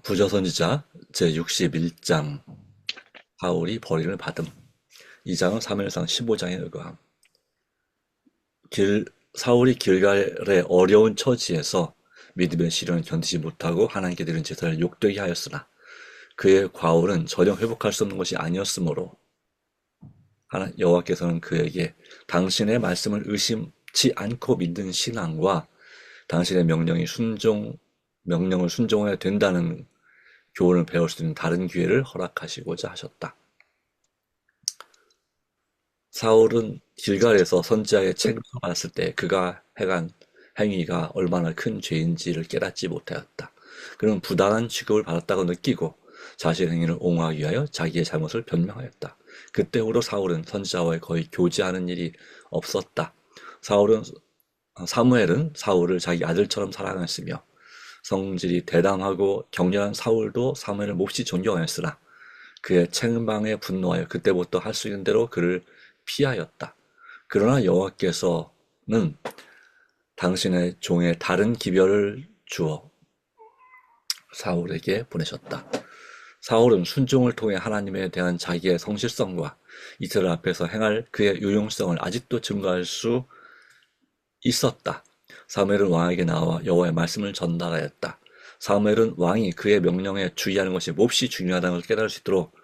부조선지자 제61장 사울이 벌인을 받음. 2장은 사무엘상 15장에 의거함. 사울이 길갈의 어려운 처지에서 믿음의 시련을 견디지 못하고 하나님께 드린 제사를 욕되게 하였으나 그의 과오는 전혀 회복할 수 없는 것이 아니었으므로 여호와께서는 그에게 당신의 말씀을 의심치 않고 믿는 신앙과 당신의 명령을 순종해야 된다는 교훈을 배울 수 있는 다른 기회를 허락하시고자 하셨다. 사울은 길갈에서 선지자의 책망을 받았을 때 그가 행한 행위가 얼마나 큰 죄인지를 깨닫지 못하였다. 그는 부당한 취급을 받았다고 느끼고 자신의 행위를 옹호하기 위하여 자기의 잘못을 변명하였다. 그때후로 사울은 선지자와의 거의 교제하는 일이 없었다. 사무엘은 사울을 자기 아들처럼 사랑했으며 성질이 대담하고 격렬한 사울도 사무엘을 몹시 존경하였으나 그의 책망에 분노하여 그때부터 할 수 있는 대로 그를 피하였다. 그러나 여호와께서는 당신의 종의 다른 기별을 주어 사울에게 보내셨다. 사울은 순종을 통해 하나님에 대한 자기의 성실성과 이스라엘 앞에서 행할 그의 유용성을 아직도 증거할 수 있었다. 사무엘은 왕에게 나와 여호와의 말씀을 전달하였다. 사무엘은 왕이 그의 명령에 주의하는 것이 몹시 중요하다는 것을 깨달을 수 있도록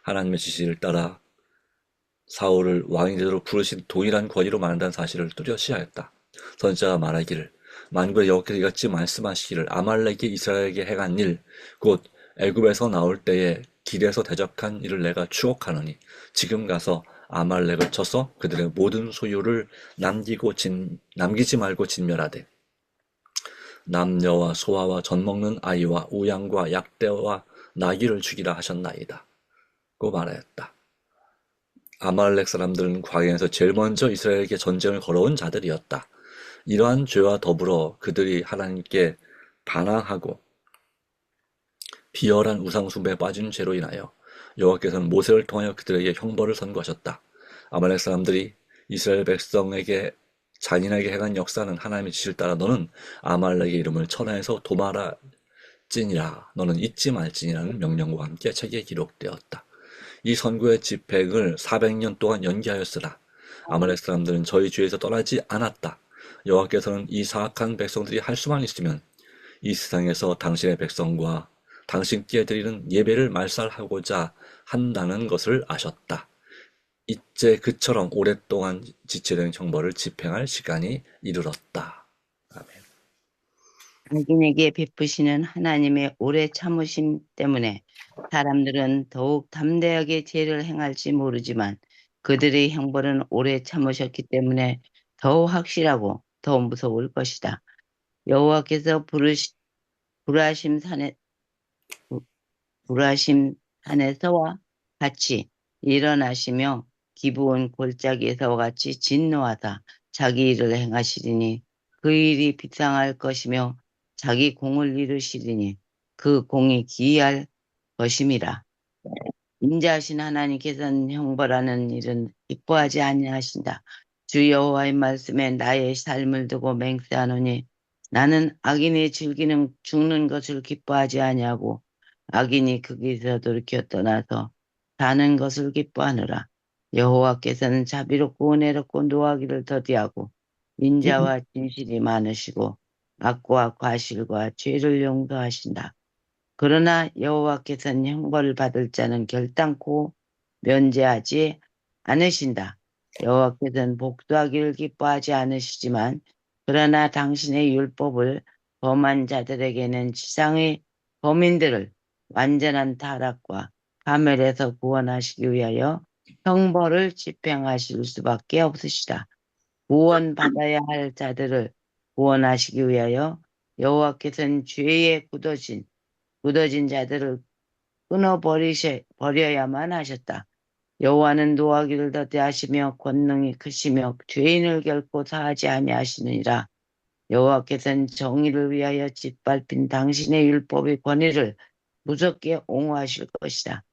하나님의 지시를 따라 사울을 왕이 되도록 부르신 동일한 권위로 만든다는 사실을 뚜렷이하였다. 선지자가 말하기를 만군의 여호와께서 이같이 말씀하시기를 아말렉이 이스라엘에게 행한 일 곧 애굽에서 나올 때에 길에서 대적한 일을 내가 추억하노니 지금 가서 아말렉을 쳐서 그들의 모든 소유를 남기지 말고 진멸하되 남녀와 소아와 젖 먹는 아이와 우양과 약대와 나귀를 죽이라 하셨나이다. 고 말하였다. 아말렉 사람들은 광야에서 제일 먼저 이스라엘에게 전쟁을 걸어온 자들이었다. 이러한 죄와 더불어 그들이 하나님께 반항하고 비열한 우상 숭배에 빠진 죄로 인하여 여호와께서는 모세를 통하여 그들에게 형벌을 선고하셨다. 아말렉 사람들이 이스라엘 백성에게 잔인하게 행한 역사는 하나님의 지시를 따라 너는 아말렉의 이름을 천하에서 도말할지니라 너는 잊지 말지니라는 명령과 함께 책에 기록되었다. 이 선고의 집행을 400년 동안 연기하였으나 아말렉 사람들은 저희 주에서 떠나지 않았다. 여호와께서는 이 사악한 백성들이 할 수만 있으면 이 세상에서 당신의 백성과 당신께 드리는 예배를 말살하고자 한다는 것을 아셨다. 이제 그처럼 오랫동안 지체된 형벌을 집행할 시간이 이르렀다. 아멘. 자기에게 베푸시는 하나님의 오래 참으심 때문에 사람들은 더욱 담대하게 죄를 행할지 모르지만 그들의 형벌은 오래 참으셨기 때문에 더욱 확실하고 더 무서울 것이다. 여호와께서 불하심 산에서와 같이 일어나시며 기브온 골짜기에서와 같이 진노하다 자기 일을 행하시리니 그 일이 비상할 것이며 자기 공을 이루시리니 그 공이 기이할 것임이라. 인자하신 하나님께서는 형벌하는 일은 기뻐하지 아니하신다. 주 여호와의 말씀에 나의 삶을 두고 맹세하노니 나는 악인이 죽는 것을 기뻐하지 아니하고 악인이 거기서 돌이켜 떠나서 사는 것을 기뻐하노라. 여호와께서는 자비롭고 은혜롭고 노하기를 더디하고 인자와 진실이 많으시고 악과 과실과 죄를 용서하신다. 그러나 여호와께서는 형벌을 받을 자는 결단코 면제하지 않으신다. 여호와께서는 복수하기를 기뻐하지 않으시지만 그러나 당신의 율법을 범한 자들에게는 지상의 범인들을 완전한 타락과 파멸에서 구원하시기 위하여 형벌을 집행하실 수밖에 없으시다. 구원받아야 할 자들을 구원하시기 위하여 여호와께서는 죄에 굳어진 자들을 버려야만 하셨다. 여호와는 노하기를 더디하시며 권능이 크시며 죄인을 결코 사하지 아니하시느니라. 여호와께서는 정의를 위하여 짓밟힌 당신의 율법의 권위를 무섭게 옹호하실 것이다.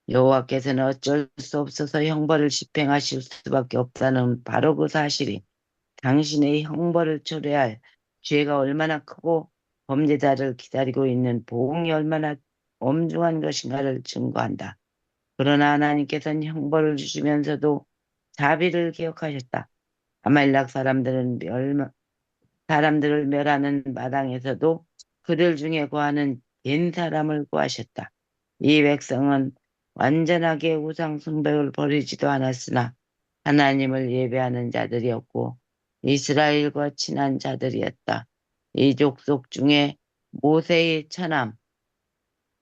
여호와께서는 어쩔 수 없어서 형벌을 집행하실 수밖에 없다는 바로 그 사실이 당신의 형벌을 초래할 죄가 얼마나 크고 범죄자를 기다리고 있는 보응이 얼마나 엄중한 것인가를 증거한다. 그러나 하나님께서는 형벌을 주시면서도 자비를 기억하셨다. 아말렉 사람들을 멸하는 마당에서도 그들 중에 구하는 된 사람을 구하셨다. 이 백성은 완전하게 우상 숭배를 버리지도 않았으나 하나님을 예배하는 자들이었고 이스라엘과 친한 자들이었다. 이 족속 중에 모세의 처남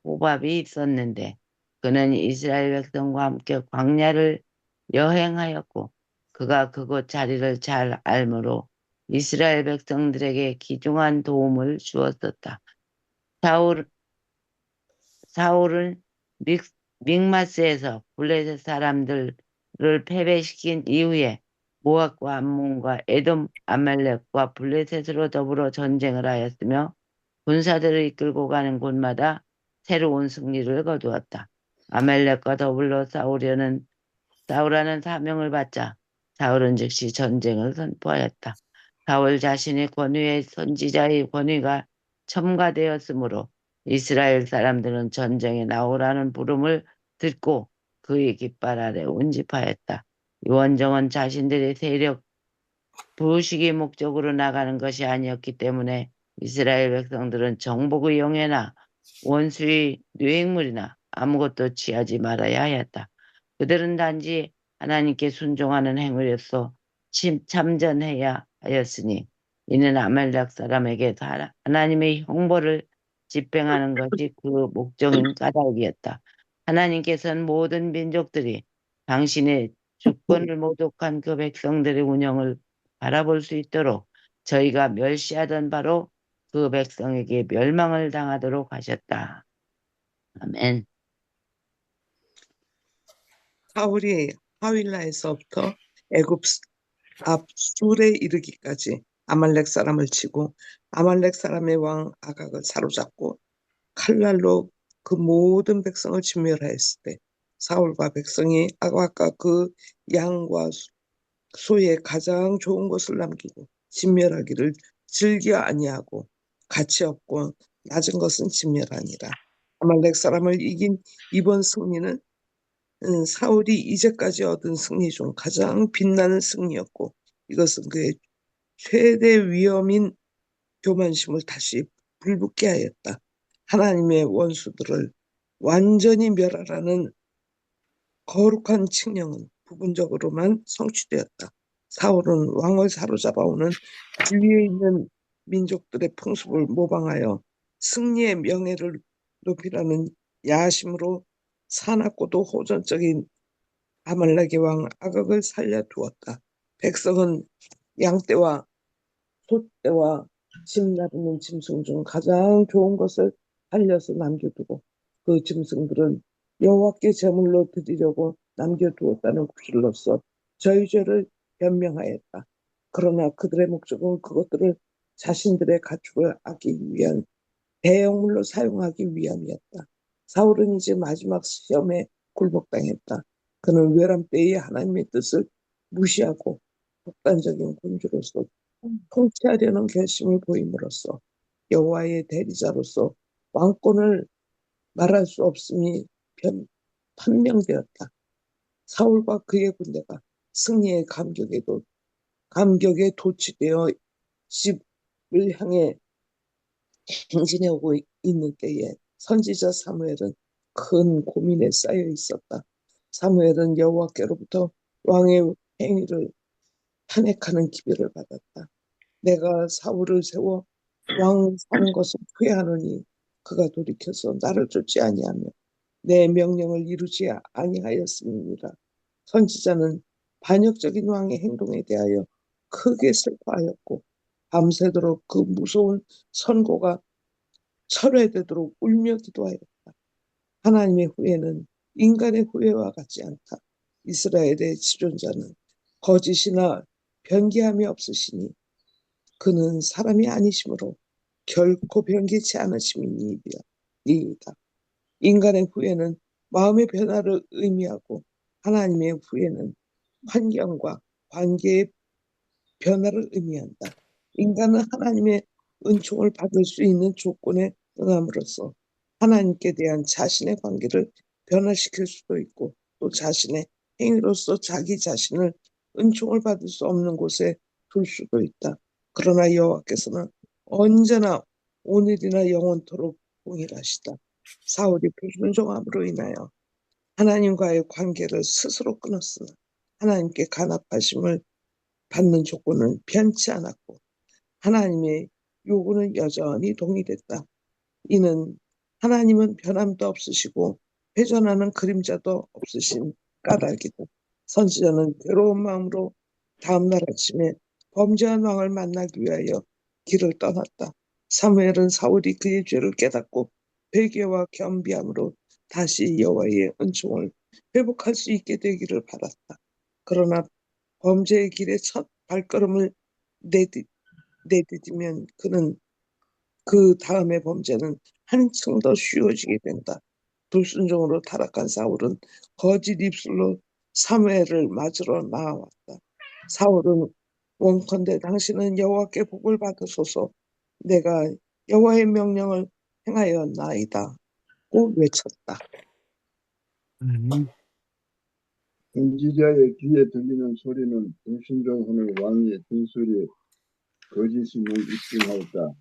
호밥이 있었는데 그는 이스라엘 백성과 함께 광야를 여행하였고 그가 그곳 자리를 잘 알므로 이스라엘 백성들에게 귀중한 도움을 주었었다. 사울, 사울은 믹, 믹마스에서 블레셋 사람들을 패배시킨 이후에 모압과 암몬과 에돔, 아말렉과 블레셋으로 더불어 전쟁을 하였으며 군사들을 이끌고 가는 곳마다 새로운 승리를 거두었다. 아말렉과 더불어 싸우라는 사명을 받자 사울은 즉시 전쟁을 선포하였다. 사울 자신의 권위에 선지자의 권위가 첨가되었으므로 이스라엘 사람들은 전쟁에 나오라는 부름을 듣고 그의 깃발 아래 운집하였다. 이 원정은 자신들의 세력 부식의 목적으로 나가는 것이 아니었기 때문에 이스라엘 백성들은 정복의 영예나 원수의 뇌행물이나 아무것도 취하지 말아야 하였다. 그들은 단지 하나님께 순종하는 행위로서 참전해야 하였으니 이는 아말렉 사람에게 하나님의 형벌을 집행하는 것이 그 목적인 까닭이었다. 하나님께서는 모든 민족들이 당신의 주권을 모독한 그 백성들의 운영을 바라볼 수 있도록 저희가 멸시하던 바로 그 백성에게 멸망을 당하도록 하셨다. 아멘. 사울이 하윌라에서부터 애굽 앞 술에 이르기까지 아말렉 사람을 치고 아말렉 사람의 왕 아각을 사로잡고 칼날로 그 모든 백성을 진멸하였을 때 사울과 백성이 아각과 그 양과 소의 가장 좋은 것을 남기고 진멸하기를 즐겨 아니하고 가치 없고 낮은 것은 진멸하니라. 아말렉 사람을 이긴 이번 승리는 사울이 이제까지 얻은 승리 중 가장 빛나는 승리였고 이것은 그의 최대 위험인 교만심을 다시 불붙게 하였다. 하나님의 원수들을 완전히 멸하라는 거룩한 칙령은 부분적으로만 성취되었다. 사울은 왕을 사로잡아오는 주위에 있는 민족들의 풍습을 모방하여 승리의 명예를 높이라는 야심으로 사납고도 호전적인 아말렉의 왕 아각을 살려두었다. 백성은 양떼와 소떼와 짐 나르는 짐승 중 가장 좋은 것을 살려서 남겨두고 그 짐승들은 여호와께 제물로 드리려고 남겨두었다는 구실로서 저희 죄를 변명하였다. 그러나 그들의 목적은 그것들을 자신들의 가축을 아끼기 위한 대형물로 사용하기 위함이었다. 사울은 이제 마지막 시험에 굴복당했다. 그는 외람 때의 하나님의 뜻을 무시하고 독단적인 군주로서 통치하려는 결심을 보임으로써 여호와의 대리자로서 왕권을 말할 수 없음이 판명되었다. 사울과 그의 군대가 승리의 감격에 도취되어 집을 향해 행진해 오고 있는 때에 선지자 사무엘은 큰 고민에 쌓여 있었다. 사무엘은 여호와께로부터 왕의 행위를 탄핵하는 기별을 받았다. 내가 사울을 세워 왕 사는 것을 후회하노니 그가 돌이켜서 나를 쫓지 아니하며 내 명령을 이루지 아니하였음이니라. 선지자는 반역적인 왕의 행동에 대하여 크게 슬퍼하였고 밤새도록 그 무서운 선고가 철회되도록 울며 기도하였다. 하나님의 후회는 인간의 후회와 같지 않다. 이스라엘의 지존자는 거짓이나 변기함이 없으시니 그는 사람이 아니시므로 결코 변기치 않으심이니이다. 인간의 후회는 마음의 변화를 의미하고 하나님의 후회는 환경과 관계의 변화를 의미한다. 인간은 하나님의 은총을 받을 수 있는 조건에 응함으로써 하나님께 대한 자신의 관계를 변화시킬 수도 있고 또 자신의 행위로서 자기 자신을 은총을 받을 수 없는 곳에 둘 수도 있다. 그러나 여호와께서는 언제나 오늘이나 영원토록 동일하시다. 사울이 불순종함으로 인하여 하나님과의 관계를 스스로 끊었으나 하나님께 간합하심을 받는 조건은 변치 않았고 하나님의 요구는 여전히 동일했다. 이는 하나님은 변함도 없으시고 회전하는 그림자도 없으신 까닭이다. 선지자는 괴로운 마음으로 다음날 아침에 범죄한 왕을 만나기 위하여 길을 떠났다. 사무엘은 사울이 그의 죄를 깨닫고 회개와 겸비함으로 다시 여호와의 은총을 회복할 수 있게 되기를 바랐다. 그러나 범죄의 길에 첫 발걸음을 내디디면 그는 그 다음의 범죄는 한층 더 쉬워지게 된다. 불순종으로 타락한 사울은 거짓 입술로 사무엘을 맞으러 나아왔다. 사울은 원컨대 당신은 여호와께 복을 받으소서 내가 여호와의 명령을 행하였나이다 고 외쳤다. 선지자의 귀에 들리는 소리는 불순종하는 왕의 진술이 거짓임을 입증하였다.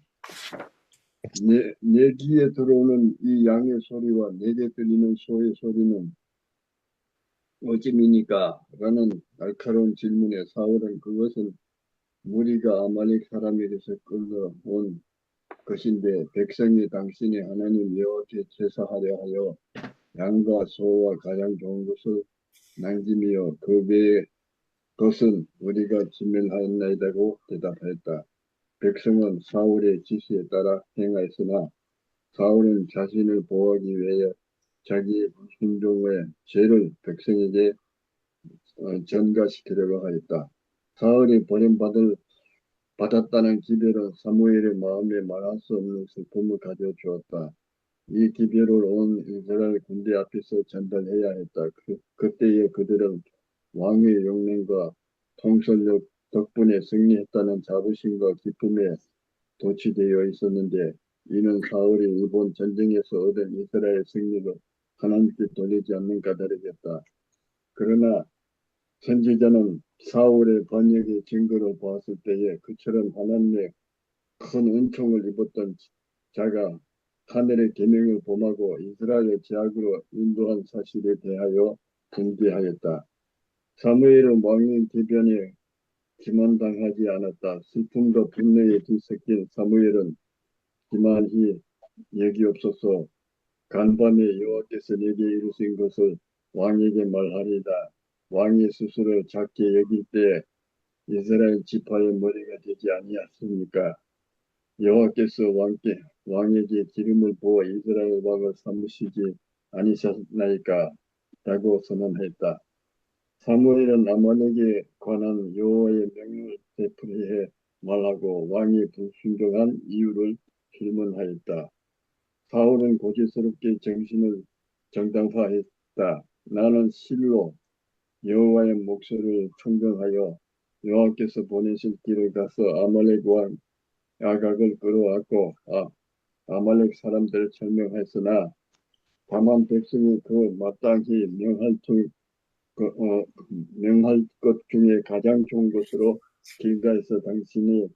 내 귀에 들어오는 이 양의 소리와 내게 들리는 소의 소리는 어찌입니까? 라는 날카로운 질문에 사울은 그것은 무리가 아말렉 사람에게서 끌려온 것인데 백성이 당신의 하나님 여호와께 제사하려 하여 양과 소와 가장 좋은 것을 남기며 그 외의 것은 우리가 진멸하였나이다고 대답하였다. 백성은 사울의 지시에 따라 행하였으나 사울은 자신을 보호하기 위하여 자기의 불순종의 죄를 백성에게 전가시키려고 하였다. 사울이 받았다는 기별은 사무엘의 마음에 말할 수 없는 슬픔을 가져 주었다. 이 기별을 온 이스라엘 군대 앞에서 전달해야 했다. 그때에 그들은 왕의 용맹과 통솔력 덕분에 승리했다는 자부심과 기쁨에 도취되어 있었는데 이는 사울이 이번 전쟁에서 얻은 이스라엘 승리를 하나님께 돌리지 않는 까닭이었다. 그러나 선지자는 사울의 반역의 증거를 보았을 때에 그처럼 하나님의 큰 은총을 입었던 자가 하늘의 계명을 범하고 이스라엘의 제약으로 인도한 사실에 대하여 분개하였다. 사무엘은 왕의 기변에 기만당하지 않았다. 슬픔과 분노에 뒤섞인 사무엘은 기만히 여기옵소서 간밤에 여호와께서 내게 이루신 것을 왕에게 말하리다. 왕이 스스로 작게 여길 때 이스라엘 지파의 머리가 되지 아니하습니까? 여호와께서 왕에게 기름을 부어 이스라엘 왕을 삼으시지 아니셨나이까? 라고 선언했다. 사무엘은 아말렉에 관한 여호와의 명령을 되풀이해 말하고 왕이 불순종한 이유를 질문하였다. 사울은 고지스럽게 정신을 정당화했다. 나는 실로 여호와의 목소리를 청정하여 여호와께서 보내실 길을 가서 아말렉 왕 아각을 끌어왔고 아말렉 사람들을 설명했으나 다만 백성이 그 마땅히 명할 것 중에 가장 좋은 것으로 길가에서 당신이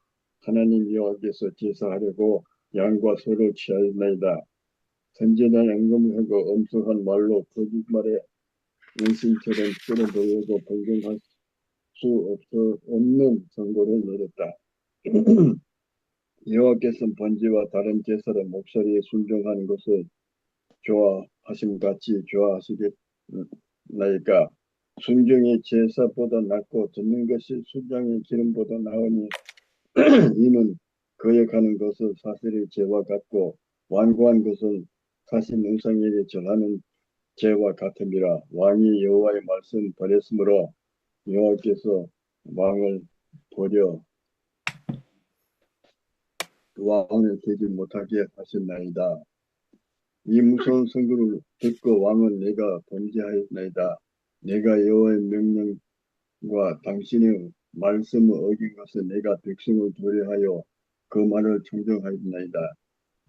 하나님 여호와께서 제사하려고 양과 소를 취하였나이다. 선지자는 앵금하고 엄숙한 말로 거짓말에 은신처럼 끌어들여도 변경할 수 없는 선고를 내렸다. 여호와께서는 번제와 다른 제사를 목소리에 순종하는 것을 좋아하심같이 좋아하시겠나이까? 순종의 제사보다 낫고 듣는 것이 순장의 기름보다 나으니 이는 거역하는 것은 사실의 죄와 같고 완고한 것은 사실 능상에게 절하는 죄와 같음이라. 왕이 여호와의 말씀을 버렸으므로 여호와께서 왕을 버려 왕을 되지 못하게 하셨나이다. 이 무서운 선고를 듣고 왕은 내가 범죄하였나이다. 내가 여호와의 명령과 당신의 말씀을 어긴 것은 내가 백성을 도래하여 그 말을 청정하였나이다.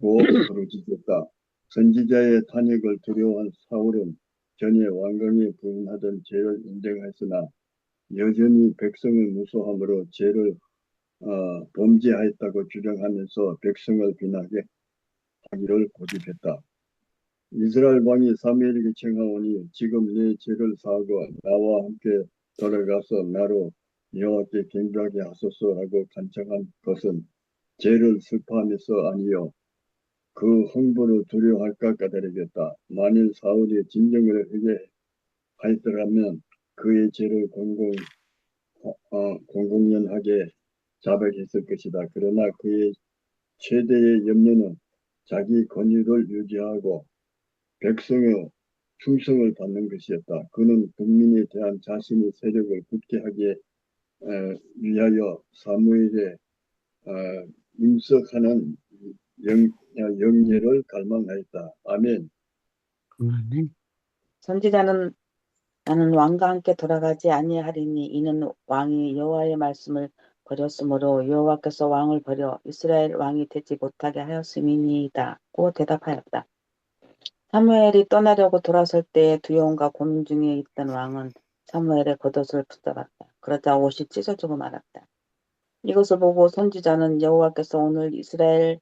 고 부르짖었다. 선지자의 탄핵을 두려워한 사울은 전에 왕궁에 부인하던 죄를 인정했으나 여전히 백성을 무소함으로 죄를 범죄하였다고 주장하면서 백성을 비난하게 하기를 고집했다. 이스라엘 왕이 사무엘에게 청하오니 지금 내 죄를 사하고 나와 함께 돌아가서 나로 여호와께 경배하게 하소서라고 간청한 것은 죄를 슬퍼하면서 아니요 그 흥분을 두려워할까 까다롭겠다. 만일 사울이 진정으로 회개하였더라면 그의 죄를 공공연하게 자백했을 것이다. 그러나 그의 최대의 염려는 자기 권위를 유지하고 백성의 충성을 받는 것이었다. 그는 국민에 대한 자신의 세력을 굳게 하기 위하여 사무엘에 임석하는 영예를 갈망하였다. 아멘. 선지자는 나는 왕과 함께 돌아가지 아니하리니 이는 왕이 여호와의 말씀을 버렸으므로 여호와께서 왕을 버려 이스라엘 왕이 되지 못하게 하였음이니이다고 대답하였다. 사무엘이 떠나려고 돌아설 때에 두려움과 고민 중에 있던 왕은 사무엘의 겉옷을 붙잡았다. 그러자 옷이 찢어지고 말았다. 이것을 보고 선지자는 여호와께서 오늘 이스라엘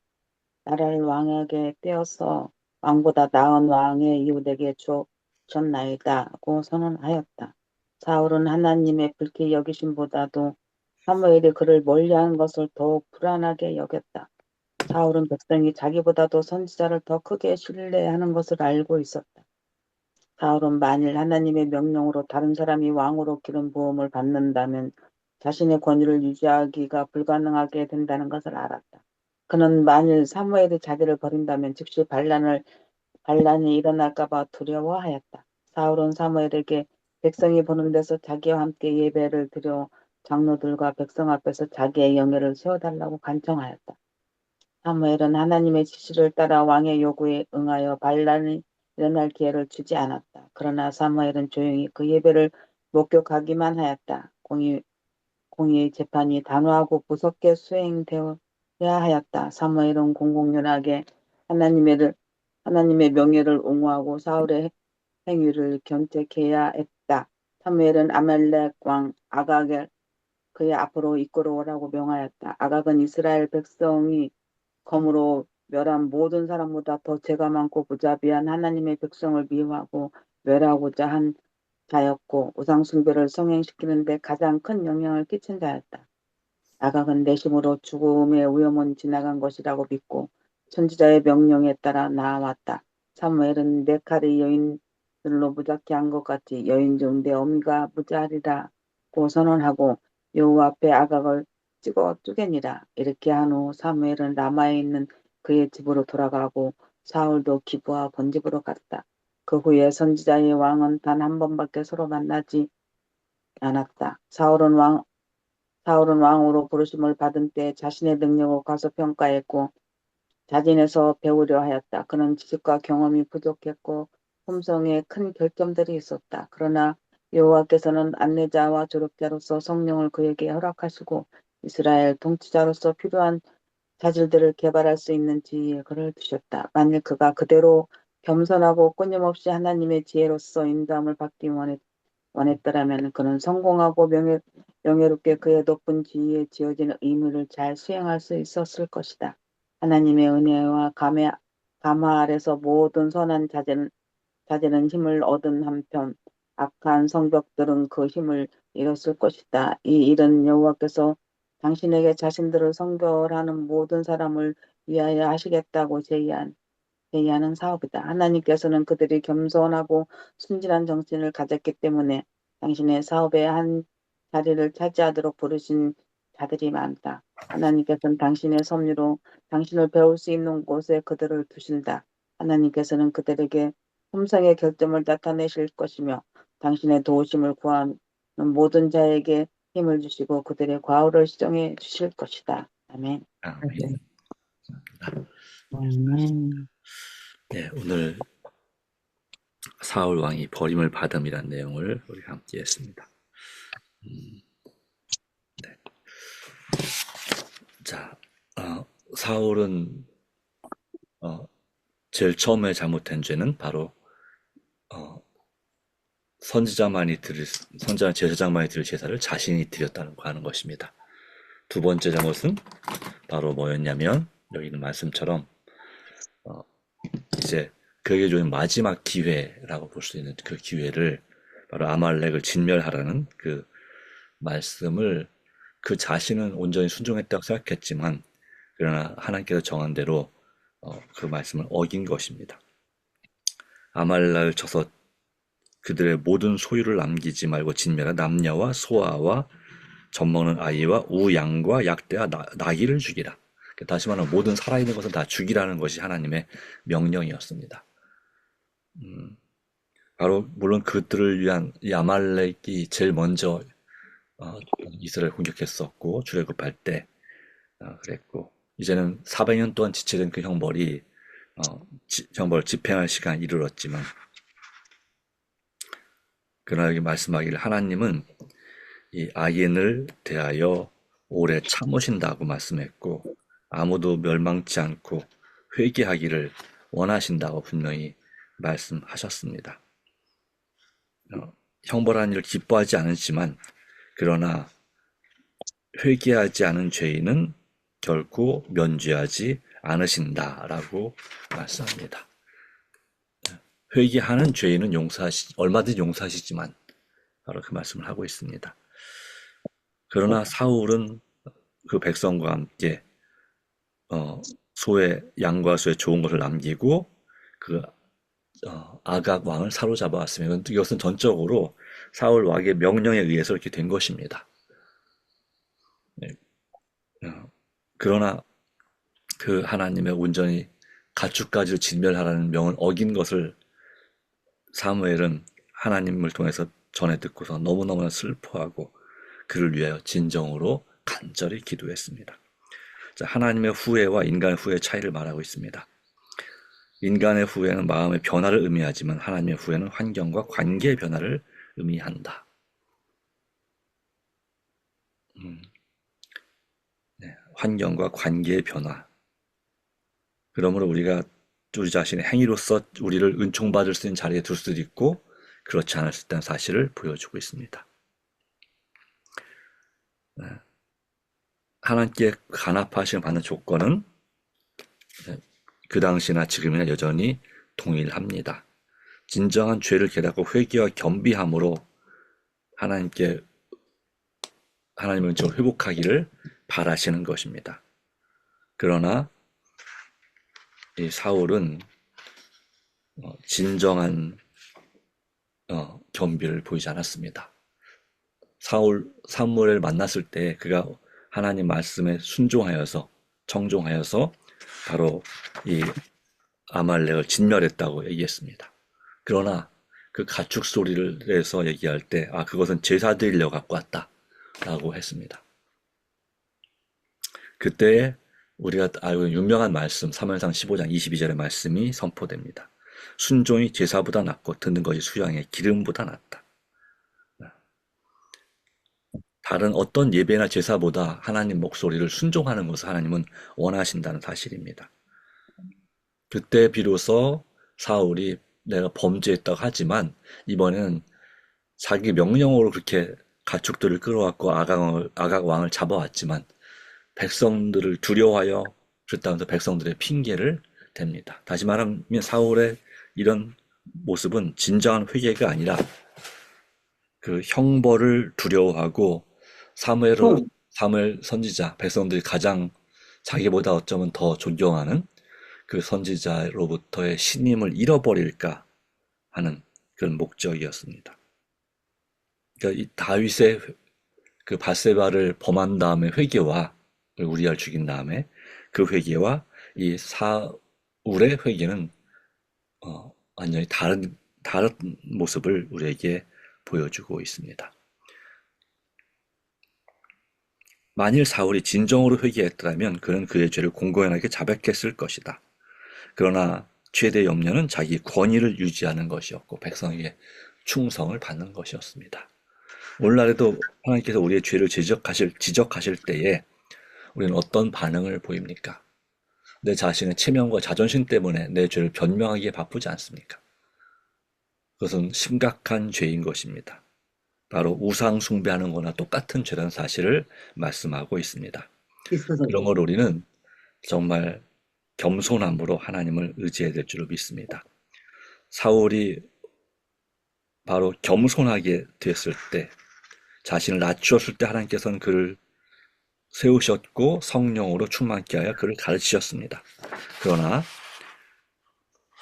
나라를 왕에게 떼어서 왕보다 나은 왕의 이웃에게 주셨나이다고 선언하였다. 사울은 하나님의 불쾌히 여기심보다도 사무엘이 그를 멀리하는 것을 더욱 불안하게 여겼다. 사울은 백성이 자기보다도 선지자를 더 크게 신뢰하는 것을 알고 있었다. 사울은 만일 하나님의 명령으로 다른 사람이 왕으로 기름 부음을 받는다면 자신의 권위를 유지하기가 불가능하게 된다는 것을 알았다. 그는 만일 사무엘이 자기를 버린다면 즉시 반란이 일어날까 봐 두려워하였다. 사울은 사무엘에게 백성이 보는 데서 자기와 함께 예배를 드려 장로들과 백성 앞에서 자기의 영예를 세워달라고 간청하였다. 사무엘은 하나님의 지시를 따라 왕의 요구에 응하여 반란이 일어날 기회를 주지 않았다. 그러나 사무엘은 조용히 그 예배를 목격하기만 하였다. 공의 재판이 단호하고 무섭게 수행되어야 하였다. 사무엘은 공공연하게 하나님의 명예를 옹호하고 사울의 행위를 견책해야 했다. 사무엘은 아말렉 왕 아각을 그의 앞으로 이끌어오라고 명하였다. 아각은 이스라엘 백성이 검으로 멸한 모든 사람보다 더 죄가 많고 무자비한 하나님의 백성을 미워하고 멸하고자 한 자였고 우상 숭배를 성행시키는데 가장 큰 영향을 끼친 자였다. 아각은 내심으로 죽음의 위험은 지나간 것이라고 믿고 선지자의 명령에 따라 나아왔다. 사무엘은 내 칼이 여인들로 무작게 한 것 같이 여인 중 내 어미가 무자하리라고 선언하고 여호와 앞에 아각을 찍어 쪼개니라. 이렇게 한 후 사무엘은 라마에 있는 그의 집으로 돌아가고 사울도 기브와 본집으로 갔다. 그 후에 선지자의 왕은 단 한 번밖에 서로 만나지 않았다. 사울은 왕으로 부르심을 받은 때 자신의 능력을 과소평가했고 자진해서 배우려 하였다. 그는 지식과 경험이 부족했고 품성에 큰 결점들이 있었다. 그러나 여호와께서는 안내자와 조력자로서 성령을 그에게 허락하시고 이스라엘 통치자로서 필요한 자질들을 개발할 수 있는 지혜에 그를 두셨다. 만일 그가 그대로 겸손하고 끊임없이 하나님의 지혜로서 인도함을 받기 원했더라면 그는 성공하고 명예롭게 그의 높은 지위에 지어진 의무를 잘 수행할 수 있었을 것이다. 하나님의 은혜와 감화 아래서 모든 선한 자제는 힘을 얻은 한편 악한 성벽들은 그 힘을 잃었을 것이다. 이 일은 여호와께서 당신에게 자신들을 성결하는 모든 사람을 위하여 하시겠다고 제의하는 사업이다. 하나님께서는 그들이 겸손하고 순진한 정신을 가졌기 때문에 당신의 사업의 한 자리를 차지하도록 부르신 자들이 많다. 하나님께서는 당신의 섭리로 당신을 배울 수 있는 곳에 그들을 두신다. 하나님께서는 그들에게 품성의 결점을 나타내실 것이며 당신의 도우심을 구하는 모든 자에게 힘을 주시고 그들의 과오를 시정해 주실 것이다. 아멘. 아멘. 아멘. 네, 오늘 사울 왕이 버림을 받음이란 내용을 우리 함께 했습니다. 네. 자, 사울은 제일 처음에 잘못된 죄는 바로 선지자만이 제사장만이 드릴 제사를 자신이 드렸다는 거 하는 것입니다. 두 번째 잘못은 바로 뭐였냐면 여기 있는 말씀처럼 이제 그에게 주는 마지막 기회라고 볼 수 있는 그 기회를 바로 아말렉을 진멸하라는 그 말씀을 그 자신은 온전히 순종했다고 생각했지만 그러나 하나님께서 정한 대로 그 말씀을 어긴 것입니다. 아말렉을 쳐서 그들의 모든 소유를 남기지 말고 진멸하 남녀와 소아와 젖먹는 아이와 우양과 약대와 나귀를 죽이라. 다시 말하면 모든 살아있는 것은 다 죽이라는 것이 하나님의 명령이었습니다. 바로 물론 그들을 위한 이 아말렉이 제일 먼저 이스라엘 공격했었고 출애굽할 때 그랬고 이제는 400년 동안 지체된 그 형벌이 형벌 집행할 시간이 이르렀지만 그러나 여기 말씀하기를 하나님은 이 아인을 대하여 오래 참으신다고 말씀했고 아무도 멸망치 않고 회개하기를 원하신다고 분명히 말씀하셨습니다. 형벌하는 일을 기뻐하지 않으시지만 그러나 회개하지 않은 죄인은 결코 면죄하지 않으신다라고 말씀합니다. 회개하는 죄인은 얼마든지 용서하시지만 바로 그 말씀을 하고 있습니다. 그러나 사울은 그 백성과 함께 양과 소의 좋은 것을 남기고 그 아각 왕을 사로잡아 왔으면 이것은 전적으로 사울 왕의 명령에 의해서 이렇게 된 것입니다. 그러나 그 하나님의 온전히 가축까지도 진멸하라는 명을 어긴 것을 사무엘은 하나님을 통해서 전해 듣고서 너무너무나 슬퍼하고 그를 위하여 진정으로 간절히 기도했습니다. 자, 하나님의 후회와 인간의 후회의 차이를 말하고 있습니다. 인간의 후회는 마음의 변화를 의미하지만 하나님의 후회는 환경과 관계의 변화를 의미한다. 네, 환경과 관계의 변화. 그러므로 우리가 우리 자신의 행위로서 우리를 은총받을 수 있는 자리에 둘 수도 있고 그렇지 않을 수 있다는 사실을 보여주고 있습니다. 네. 하나님께 간합하시는 받는 조건은 그 당시나 지금이나 여전히 동일합니다. 진정한 죄를 깨닫고 회개와 겸비함으로 하나님을 저 회복하기를 바라시는 것입니다. 그러나 이 사울은 진정한 겸비를 보이지 않았습니다. 사무엘을 만났을 때 그가 하나님 말씀에 청종하여서 바로 이 아말렉을 진멸했다고 얘기했습니다. 그러나 그 가축 소리를 내서 얘기할 때 그것은 제사 드리려 갖고 왔다 라고 했습니다. 그때 우리가 알고 있는 유명한 말씀 사무엘상 15장 22절의 말씀이 선포됩니다. 순종이 제사보다 낫고 듣는 것이 수양의 기름보다 낫다. 다른 어떤 예배나 제사보다 하나님 목소리를 순종하는 것을 하나님은 원하신다는 사실입니다. 그때 비로소 사울이 내가 범죄했다고 하지만 이번에는 자기 명령으로 그렇게 가축들을 끌어왔고 아각 왕을 잡아왔지만 백성들을 두려워하여 그랬다면서 백성들의 핑계를 댑니다. 다시 말하면 사울의 이런 모습은 진정한 회개가 아니라 그 형벌을 두려워하고 사무엘 선지자, 백성들이 가장 자기보다 어쩌면 더 존경하는 그 선지자로부터의 신임을 잃어버릴까 하는 그런 목적이었습니다. 그러니까 이 다윗의 그 밧세바를 범한 다음에 회개와 우리아를 죽인 다음에 그 회개와 이 사울의 회개는 완전히 다른 모습을 우리에게 보여주고 있습니다. 만일 사울이 진정으로 회개했더라면 그는 그의 죄를 공공연하게 자백했을 것이다. 그러나 최대 염려는 자기 권위를 유지하는 것이었고 백성에게 충성을 받는 것이었습니다. 오늘날에도 하나님께서 우리의 죄를 지적하실 때에 우리는 어떤 반응을 보입니까? 내 자신의 체면과 자존심 때문에 내 죄를 변명하기에 바쁘지 않습니까? 그것은 심각한 죄인 것입니다. 바로 우상 숭배하는 거나 똑같은 죄라는 사실을 말씀하고 있습니다. 그런 걸 우리는 정말 겸손함으로 하나님을 의지해야 될 줄로 믿습니다. 사울이 바로 겸손하게 됐을 때, 자신을 낮추었을 때 하나님께서는 그를 세우셨고 성령으로 충만케 하여 그를 가르치셨습니다. 그러나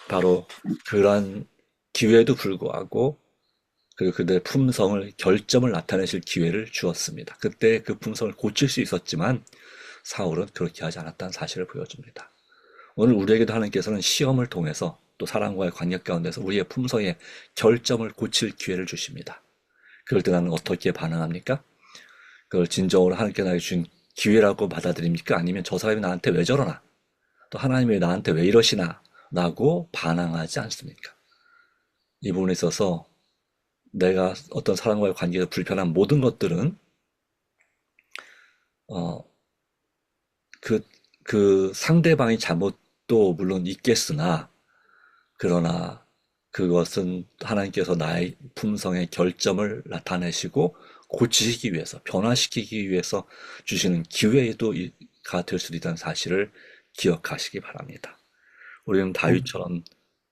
바로 그러한 기회에도 불구하고 그리고 그들의 품성을 결점을 나타내실 기회를 주었습니다. 그때 그 품성을 고칠 수 있었지만 사울은 그렇게 하지 않았다는 사실을 보여줍니다. 오늘 우리에게도 하나님께서는 시험을 통해서 또 사람과의 관계 가운데서 우리의 품성의 결점을 고칠 기회를 주십니다. 그럴 때 나는 어떻게 반응합니까? 그걸 진정으로 하나님께 나에게 준 기회라고 받아들입니까? 아니면 저 사람이 나한테 왜 저러나? 또 하나님이 나한테 왜 이러시나? 라고 반항하지 않습니까? 이 부분에 있어서 내가 어떤 사람과의 관계에서 불편한 모든 것들은 그 상대방의 잘못도 물론 있겠으나 그러나 그것은 하나님께서 나의 품성의 결점을 나타내시고 고치시기 위해서, 변화시키기 위해서 주시는 기회가 될 수도 있다는 사실을 기억하시기 바랍니다. 우리는 다윗처럼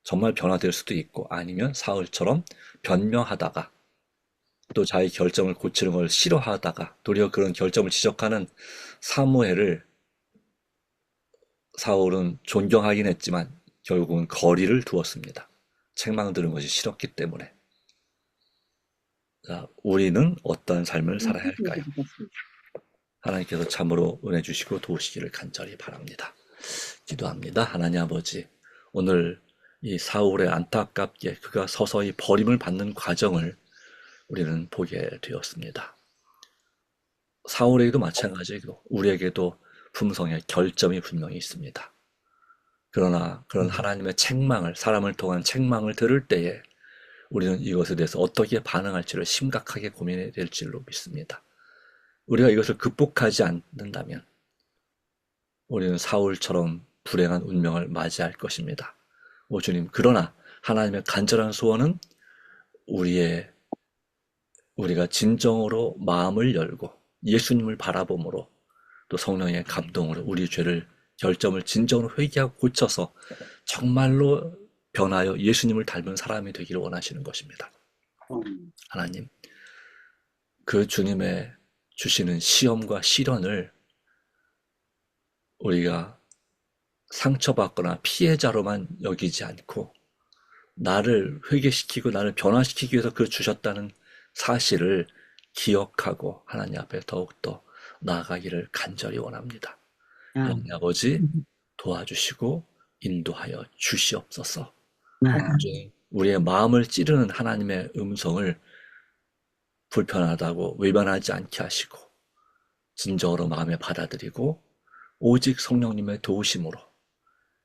정말 변화될 수도 있고 아니면 사울처럼 변명하다가 또 자기 결점을 고치는 걸 싫어하다가 도리어 그런 결점을 지적하는 사무엘을 사울은 존경하긴 했지만 결국은 거리를 두었습니다. 책망 들은 것이 싫었기 때문에. 자, 우리는 어떠한 삶을 살아야 할까요? 하나님께서 참으로 은혜 주시고 도우시기를 간절히 바랍니다. 기도합니다. 하나님 아버지, 오늘 이 사울의 안타깝게 그가 서서히 버림을 받는 과정을 우리는 보게 되었습니다. 사울에게도 마찬가지고 우리에게도 품성의 결점이 분명히 있습니다. 그러나 그런 하나님의 책망을, 사람을 통한 책망을 들을 때에 우리는 이것에 대해서 어떻게 반응할지를 심각하게 고민해야 될 줄로 믿습니다. 우리가 이것을 극복하지 않는다면 우리는 사울처럼 불행한 운명을 맞이할 것입니다. 오 주님, 그러나 하나님의 간절한 소원은 우리가 진정으로 마음을 열고 예수님을 바라봄으로 또 성령의 감동으로 우리 죄를 결점을 진정으로 회개하고 고쳐서 정말로 변하여 예수님을 닮은 사람이 되기를 원하시는 것입니다. 하나님, 그 주님의 주시는 시험과 시련을 우리가 상처받거나 피해자로만 여기지 않고 나를 회개시키고 나를 변화시키기 위해서 그 주셨다는 사실을 기억하고 하나님 앞에 더욱더 나아가기를 간절히 원합니다. 하나님 아버지, 도와주시고 인도하여 주시옵소서. 우리의 마음을 찌르는 하나님의 음성을 불편하다고 위반하지 않게 하시고 진정으로 마음에 받아들이고 오직 성령님의 도우심으로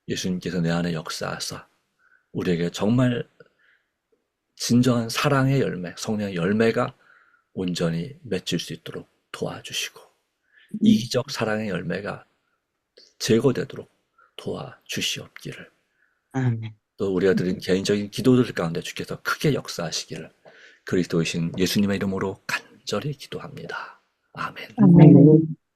예수님께서 내 안에 역사하사 우리에게 정말 진정한 사랑의 열매, 성령의 열매가 온전히 맺힐 수 있도록 도와주시고 이기적 사랑의 열매가 제거되도록 도와주시옵기를, 또 우리가 드린 개인적인 기도들 가운데 주께서 크게 역사하시기를 그리스도이신 예수님의 이름으로 간절히 기도합니다. 아멘. 아멘.